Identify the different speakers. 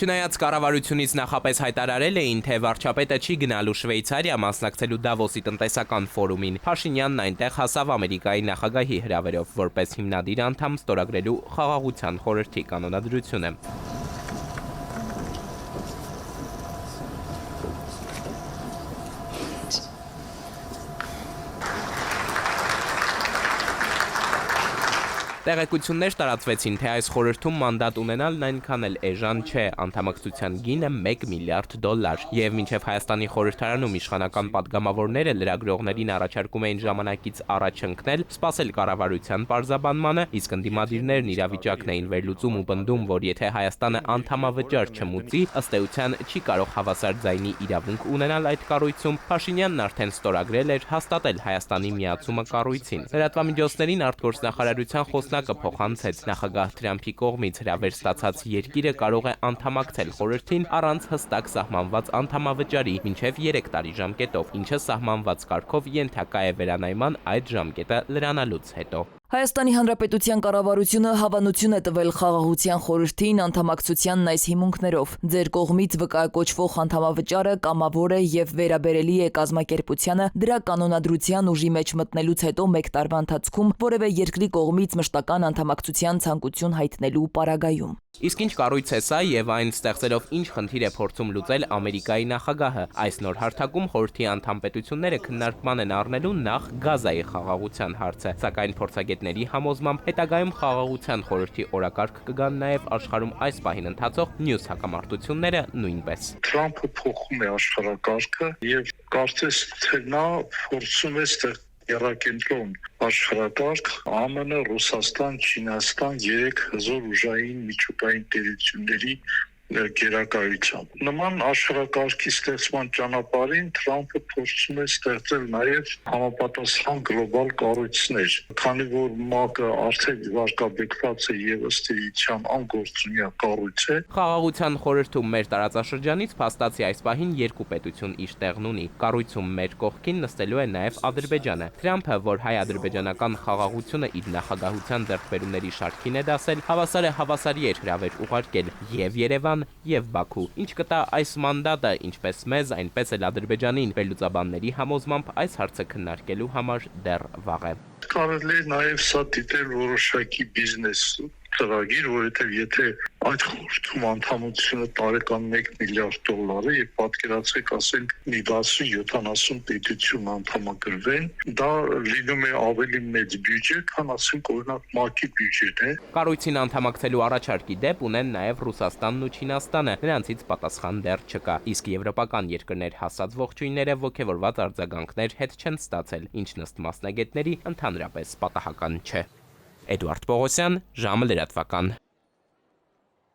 Speaker 1: Չնայած կառավարությունից նախապես հայտարարել էին, թե վարչապետը չի գնալու Շվեյցարիա մասնակցելու Դավոսի տնտեսական ֆորումին, Փաշինյանն այնտեղ հասավ Ամերիկայի նախագահի հրավերով, որպես հիմնադիր անդամ ստորագրելու Խաղաղության խորհրդի կանոնադրությունը։ Տեղեկություններ տարածվեցին, թե այս խորհրդում մանդատ ունենալն այնքան էլ էժան չէ, անդամակցության գինը $1 միլիարդ, եւ մինչև Հայաստանի խորհրդարանում իշխանական պատգամավորները լրագրողներին առաջարկում էին ժամանակից առաջ ընկնել, սպասել կառավարության պարզաբանմանը, իսկ ընդդիմադիրներն իրավիճակն էին վերլուծում ու պնդում, որ եթե Հայաստանը անդամավճար չմուծի, ըստ էության չի կարող հավասար ձայնի իրավունք ունենալ այդ կառույցում, Փաշինյանն արդեն ստորագրել էր հաստատել Հայաստանի միացումը կառույցին։ Լրատվամիջոցներին արտգործնախարարության խոսնակը փոխանցեց, նախագահ Թրամփի կողմից հրավեր ստացած երկիրը կարող է անդամակցել խորհրդին առանց հստակ սահմանված անդամավճարի մինչև 3 տարի ժամկետով, ինչը սահմանված կարգով ենթակա է վերանայման այդ ժամկետը լրանալուց հետո։
Speaker 2: Հայաստանի Հանրապետության կառավարությունը հավանություն է տվել Խաղաղության խորհրդին անդամակցությանն այս հիմունքներով։ Ձեր կողմից վկայակոչվող անդամավճարը կամավոր է եւ վերաբերելի է կազմակերպությանը դրա կանոնադրության ուժի մեջ մտնելուց հետո 1 տարվա ընթացքում որևէ երկրի կողմից մշտական անդամակցության ցանկություն հայտնելու պարագայում։
Speaker 1: Իսկ ինչ կառույց է սա եւ այն ստեղծելով ինչ խնդիր է փորձում լուծել Ամերիկայի նախագահը։ Այս նոր հարթակում խորհրդի անդամ պետությունները քննարկման են առնելու նախ Գազայի խաղաղության հարցը, սակայն փորձագետների համոզմամբ հետագայում խաղաղության խորհրդի օրակարգ կգան նաեւ աշխարհում այս պահին ընթացող մյուս հակամարտությունները նույնպես։
Speaker 3: Թրամփը փոխում է աշխարհակարգը եւ կարծես թե նա փորձում է Երակենտրոն աշխարհակարգ ԱՄՆ, Ռուսաստան, Չինաստան 3 հզոր ուժային միջուկային տերությունների գերակայությամբ։ Նման աշխարհակարգի ստեղծման ճանապարհին Թրամփը փորձում է ստեղծել նաև համապատասխան գլոբալ կառույցներ, քանի որ ՄԱԿ-ը արդեն վարկաբեկված է եւ ըստ էության անգործունյա կառույց է։
Speaker 1: Խաղաղության խորհրդում մեր տարածաշրջանից փաստացի այս պահին 2 պետություն իր տեղն ունի։ Կառույցում մեր կողքին նստելու է նաև Ադրբեջանը։ Թրամփը, որ հայ-ադրբեջանական խաղաղությունը իր նախագահության ձեռքբերումների շարքին է դասել, հավասար է հավասարի էր հրավեր ուղարկել եւ Երևան եւ Բաքու, ինչ կտա այս մանդատը ինչպես մեզ, այնպես էլ Ադրբեջանին, վերլուծաբանների համոզմամբ այս հարցը քննարկելու համար դեռ վաղ է։
Speaker 3: Կարելի է նաև սա դիտել որոշակի բիզնես ծրագիր, որովհետև եթե այդ խորհրդում անդամությունը տարեկան $1 միլիարդ է եւ պատկերացրեք, ասենք մի 60-70 պետություն անդամագրվեն, դա լինում է ավելի մեծ բյուջե, քան ասենք օրինակ ՄԱԿ-ի բյուջեն է։
Speaker 1: Կառույցին անդամակցելու առաջարկի դեպ ունեն նաև Ռուսաստանն ու Չինաստանը, նրանցից պատասխան դեռ չկա, իսկ եվրոպական երկրներ հասած ողջույնները ոգևորված արձագանքներ հետ չեն ստացել, ինչն ըստ մասնագետների ընդհանրապես պատահական չէ։ Էդուարդ Պողոսյան, ժամը լրատվական։